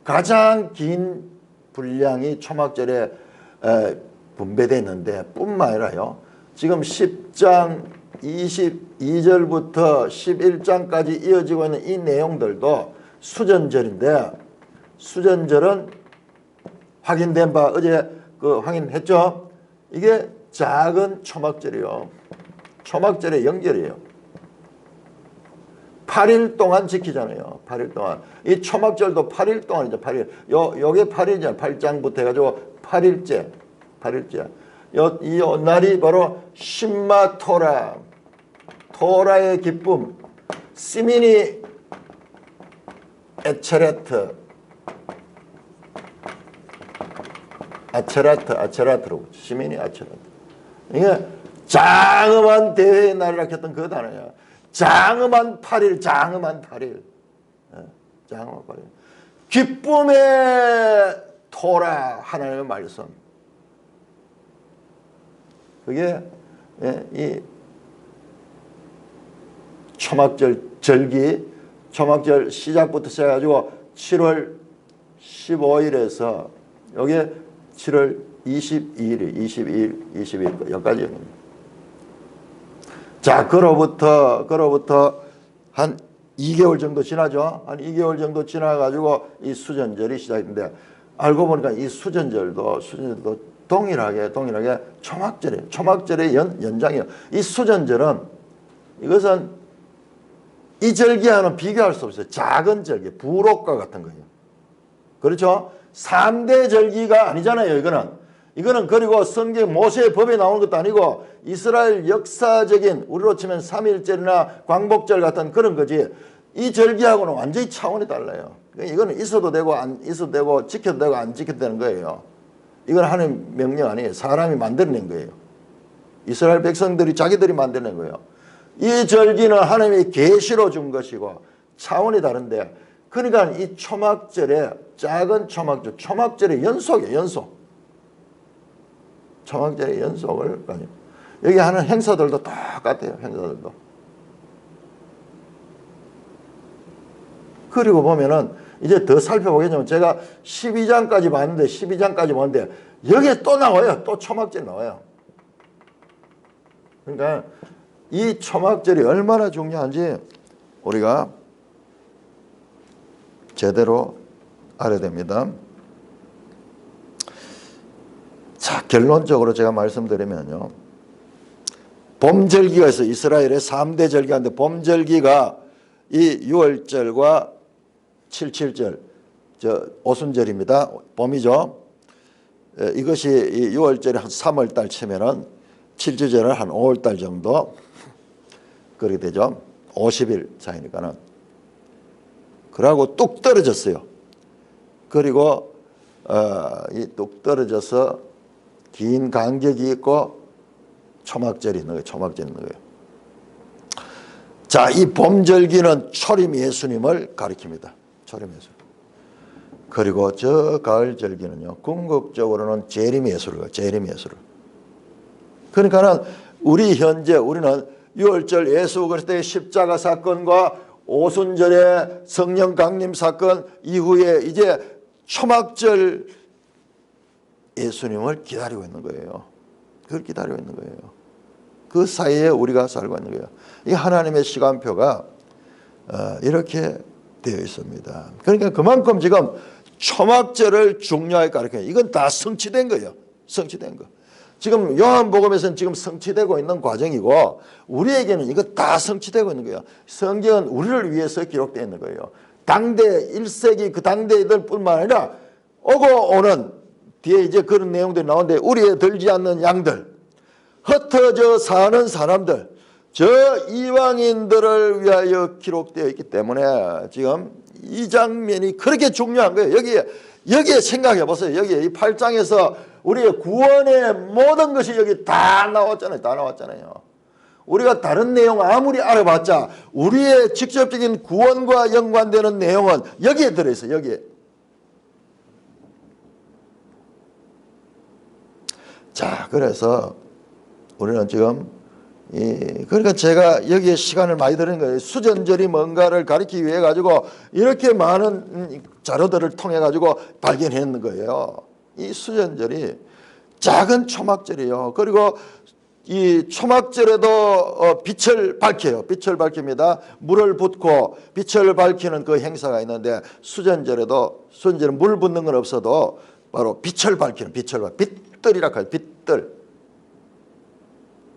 A: 가장 긴 분량이 초막절에 분배되어 있는데 뿐만 아니라요. 지금 10장 22절부터 11장까지 이어지고 있는 이 내용들도 수전절인데 수전절은 확인된 바 어제 확인했죠? 이게 작은 초막절이요. 초막절의 연결이에요. 8일 동안 지키잖아요. 8일 동안. 이 초막절도 8일 동안이죠. 8일. 요게 8일이잖아요. 8장부터 해가지고 8일째. 이 날이 바로 신마 토라의 기쁨. 시미니 에체레트. 아체라트로. 시미니 아체라트. 이게 장엄한 대회의 날이라 했던 그 단어야. 장엄한 8일. 장엄한 8일. 기쁨의 토라 하나님의 말씀. 그게 이 초막절 절기, 초막절 시작부터 시작해가지고 7월 15일에서 여기에 7월 22일, 여기까지 영입니다. 자, 그로부터 한 2개월 정도 지나죠. 한 2개월 정도 지나가지고 이 수전절이 시작인데 알고 보니까 이 수전절도 동일하게 초막절이에요. 초막절의 연장이에요. 이 수전절은 이것은 이 절기와는 비교할 수 없어요. 작은 절기, 부록과 같은 거예요. 그렇죠? 3대 절기가 아니잖아요. 이거는 그리고 성경 모세의 법에 나오는 것도 아니고 이스라엘 역사적인 우리로 치면 3.1절이나 광복절 같은 그런 거지. 이 절기하고는 완전히 차원이 달라요. 이거는 있어도 되고 안 있어도 되고 지켜도 되고 안 지켜도 되는 거예요. 이건 하나님 명령 아니에요. 사람이 만들어낸 거예요. 이스라엘 백성들이 자기들이 만들어낸 거예요. 이 절기는 하나님이 계시로 준 것이고 차원이 다른데 그러니까 이 초막절에 작은 초막절의 연속이에요. 초막절의 연속을 여기 하는 행사들도 똑같아요. 행사들도. 그리고 보면은 이제 더 살펴보겠지만 제가 12장까지 봤는데 여기에 또 나와요. 또 초막절이 나와요. 그러니까 이 초막절이 얼마나 중요한지 우리가 제대로 알아야 됩니다. 자, 결론적으로 제가 말씀드리면요. 봄절기가 있어요. 이스라엘의 3대 절기가 있는데 봄절기가 이 6월절과 77절, 오순절입니다. 봄이죠. 이것이 이 6월절이 한 3월달 치면은 77절은 한 5월달 정도 그렇게 되죠. 50일 사이니까는. 그러고 뚝 떨어졌어요. 그리고 이 뚝 떨어져서 긴 간격이 있고 초막절이 있는 거예요. 자, 이 봄절기는 초림 예수님을 가리킵니다. 초림 예수님. 그리고 저 가을절기는요. 궁극적으로는 재림 예수를. 그러니까는 우리는 6월절 예수 그리스도의 십자가 사건과 오순절의 성령 강림 사건 이후에 이제 초막절 예수님을 기다리고 있는 거예요. 그걸 기다리고 있는 거예요. 그 사이에 우리가 살고 있는 거예요. 이 하나님의 시간표가 이렇게 되어 있습니다. 그러니까 그만큼 지금 초막절을 중요하게 가르쳐요. 이건 다 성취된 거예요. 성취된 거. 지금 요한복음에서는 지금 성취되고 있는 과정이고 우리에게는 이거 다 성취되고 있는 거예요. 성경은 우리를 위해서 기록되어 있는 거예요. 당대 1세기 그 당대들 뿐만 아니라 오고 오는 뒤에 이제 그런 내용들이 나오는데 우리에 들지 않는 양들, 흩어져 사는 사람들, 저 이방인들을 위하여 기록되어 있기 때문에 지금 이 장면이 그렇게 중요한 거예요. 여기에 생각해 보세요. 여기에 이 8장에서 우리의 구원의 모든 것이 여기 다 나왔잖아요. 다 나왔잖아요. 우리가 다른 내용 아무리 알아봤자 우리의 직접적인 구원과 연관되는 내용은 여기에 들어있어요. 여기에. 자, 그래서 우리는 지금 그러니까 제가 여기에 시간을 많이 들인 거예요. 수전절이 뭔가를 가리키기 위해 가지고 이렇게 많은 자료들을 통해 가지고 발견했는 거예요. 이 수전절이 작은 초막절이에요. 그리고 이 초막절에도 빛을 밝혀요. 빛을 밝힙니다. 물을 붓고 빛을 밝히는 그 행사가 있는데 수전절은 물 붓는 건 없어도 바로 빛을 밝히는 빛들이라 해요. 빛들.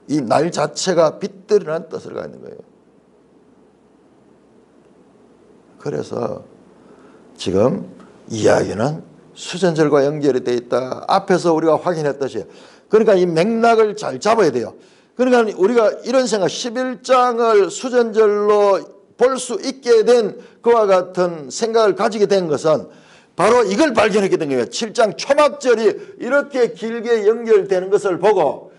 A: 이 날 자체가 빛들이라는 뜻을 갖고 있는 거예요. 그래서 지금 이야기는 수전절과 연결이 되어 있다. 앞에서 우리가 확인했듯이. 그러니까 이 맥락을 잘 잡아야 돼요. 그러니까 우리가 이런 생각, 11장을 수전절로 볼 수 있게 된 그와 같은 생각을 가지게 된 것은 바로 이걸 발견했게 된 거예요. 7장 초막절이 이렇게 길게 연결되는 것을 보고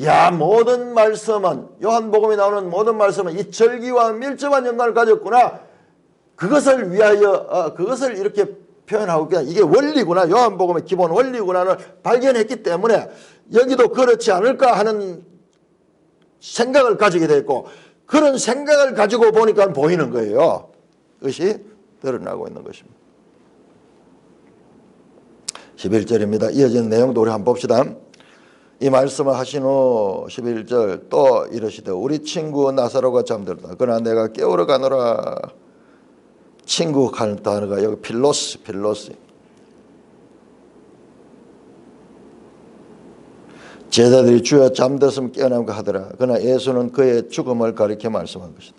A: 야, 모든 말씀은, 요한복음에 나오는 모든 말씀은 이 절기와 밀접한 연관을 가졌구나. 그것을 위하여 그것을 이렇게 표현하고 있구나. 이게 원리구나. 요한복음의 기본 원리구나를 발견했기 때문에 여기도 그렇지 않을까 하는 생각을 가지게 됐고, 그런 생각을 가지고 보니까 보이는 거예요. 그것이 드러나고 있는 것입니다. 11절입니다. 이어지는 내용도 우리 한번 봅시다. 이 말씀을 하신 후 11절 또 이러시되 우리 친구 나사로가 잠들었다. 그러나 내가 깨우러 가노라. 친구 하는 단어가 여기 필로스. 제자들이 주여 잠들었으면 깨어나고 하더라. 그러나 예수는 그의 죽음을 가리켜 말씀한 것이다.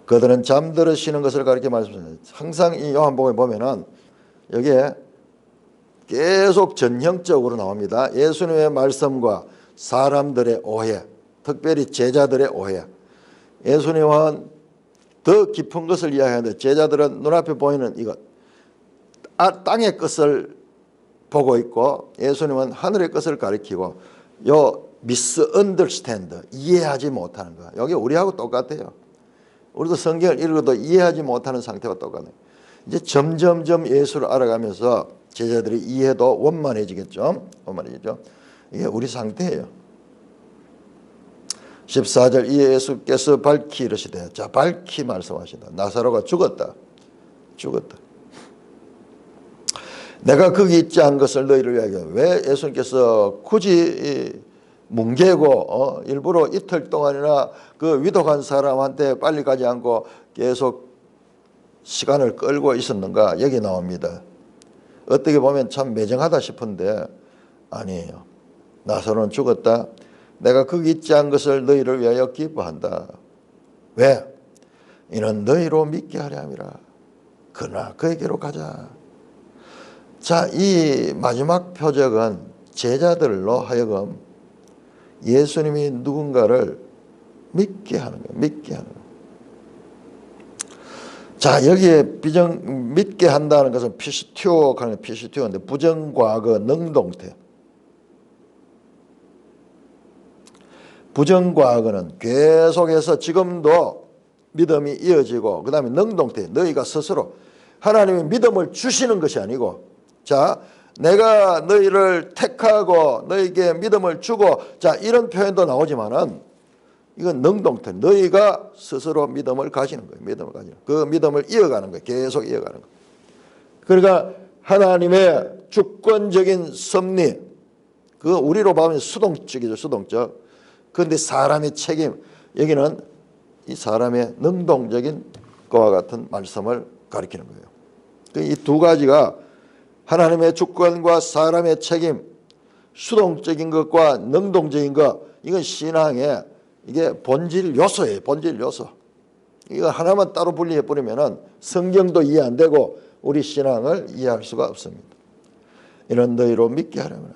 A: 그들은 잠들으시는 것을 가리켜 말씀합니다. 항상 이 요한복음에 보면은 여기에 계속 전형적으로 나옵니다. 예수님의 말씀과 사람들의 오해, 특별히 제자들의 오해. 예수님은 더 깊은 것을 이야기하는데 제자들은 눈앞에 보이는 이것, 땅의 것을 보고 있고 예수님은 하늘의 것을 가리키고 요 misunderstand, 이해하지 못하는 거. 여기 우리하고 똑같아요. 우리도 성경을 읽어도 이해하지 못하는 상태와 똑같아요. 이제 점점점 예수를 알아가면서 제자들의 이해도 원만해지겠죠. 이게 우리 상태예요. 14절 이에 예수께서 밝히 이르시되, 자, 밝히 말씀하신다. 나사로가 죽었다. 내가 거기 있지 않은 것을 너희를 위하여. 왜 예수님께서 굳이 뭉개고 일부러 이틀 동안이나 그 위독한 사람한테 빨리 가지 않고 계속 시간을 끌고 있었는가? 여기 나옵니다. 어떻게 보면 참 매정하다 싶은데 아니에요. 나사로는 죽었다. 내가 거기 있지 않은 것을 너희를 위하여 기뻐한다. 왜? 이는 너희로 믿게 하려 함이라. 그러나 그에게로 가자. 자, 이 마지막 표적은 제자들로 하여금 예수님이 누군가를 믿게 하는 거예요. 믿게 하는 거예요. 자, 여기에 믿게 한다는 것은 피시티오 하는 피시티오인데 부정과거 능동태. 부정과거는 계속해서 지금도 믿음이 이어지고 그 다음에 능동태, 너희가 스스로 하나님이 믿음을 주시는 것이 아니고, 자, 내가 너희를 택하고 너희에게 믿음을 주고, 자, 이런 표현도 나오지만은 이건 능동태, 너희가 스스로 믿음을 가지는 거예요. 믿음을 가지는 그 믿음을 이어가는 거예요. 계속 이어가는 거예요. 그러니까 하나님의 주권적인 섭리, 그 우리로 보면 수동적이죠. 수동적. 그런데 사람의 책임, 여기는 이 사람의 능동적인 것과 같은 말씀을 가리키는 거예요. 이 두 가지가 하나님의 주권과 사람의 책임, 수동적인 것과 능동적인 것, 이건 신앙의 이게 본질 요소예요. 본질 요소. 이거 하나만 따로 분리해버리면 성경도 이해 안 되고 우리 신앙을 이해할 수가 없습니다. 이런 너희로 믿게 하려면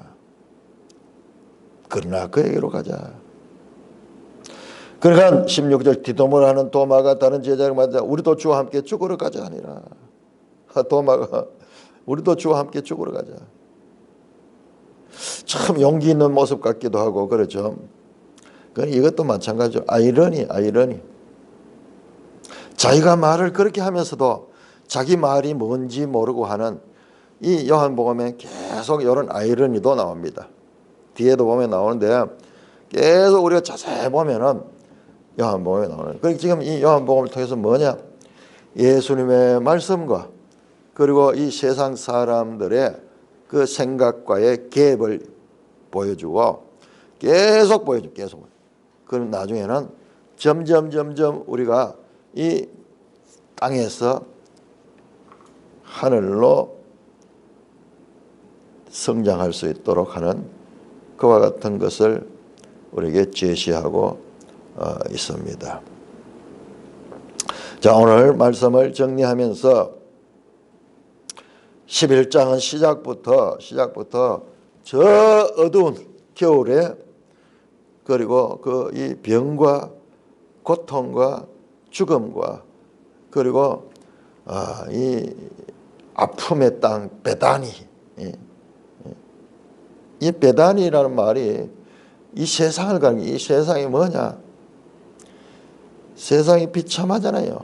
A: 그러나 그에게로 가자. 그러니까 16절 디도모를 하는 도마가 다른 제자를 맞아 우리도 주와 함께 죽으러 가자 하니라. 도마가 우리도 주와 함께 죽으러 가자. 참 용기 있는 모습 같기도 하고 그렇죠. 이것도 마찬가지죠. 아이러니. 자기가 말을 그렇게 하면서도 자기 말이 뭔지 모르고 하는 이 요한복음에 계속 이런 아이러니도 나옵니다. 뒤에도 보면 나오는데 계속 우리가 자세히 보면은 요한복음에 나오는. 그러니까 지금 이 요한복음을 통해서 뭐냐? 예수님의 말씀과 그리고 이 세상 사람들의 그 생각과의 갭을 보여주고 계속 보여줘. 계속. 그럼 나중에는 점점 우리가 이 땅에서 하늘로 성장할 수 있도록 하는 그와 같은 것을 우리에게 제시하고 있습니다. 자, 오늘 말씀을 정리하면서 11장은 시작부터 저 어두운 겨울에 그리고 그 이 병과 고통과 죽음과 그리고 이 아픔의 땅 베다니, 이 베다니라는 말이 이 세상을 가는 이 세상이 뭐냐? 세상이 비참하잖아요.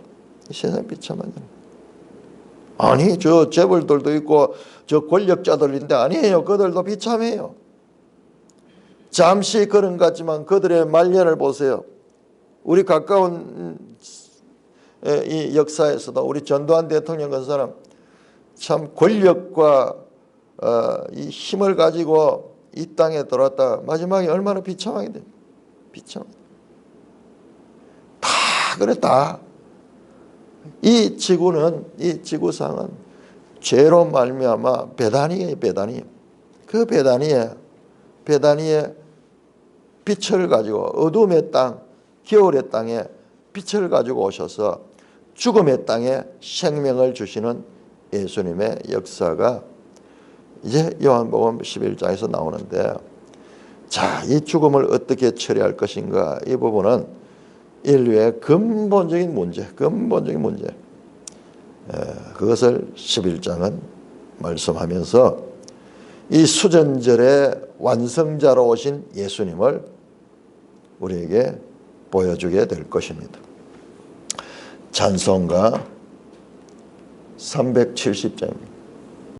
A: 이 세상이 비참하잖아요. 아니 저 재벌들도 있고 저 권력자들인데 아니에요. 그들도 비참해요. 잠시 그런 것 같지만 그들의 말년을 보세요. 우리 가까운 이 역사에서도 우리 전두환 대통령 같은 사람 참 권력과 이 힘을 가지고 이 땅에 들어왔다 마지막에 얼마나 비참하게 돼. 비참. 다 그랬다. 이 지구는 이 지구상은 죄로 말미암아 베다니에 그 베다니에 빛을 가지고 어둠의 땅 겨울의 땅에 빛을 가지고 오셔서 죽음의 땅에 생명을 주시는 예수님의 역사가 이제 요한복음 11장에서 나오는데, 자, 이 죽음을 어떻게 처리할 것인가, 이 부분은 인류의 근본적인 문제 그것을 11장은 말씀하면서 이 수전절의 완성자로 오신 예수님을 우리에게 보여주게 될 것입니다. 찬송가 370장입니다.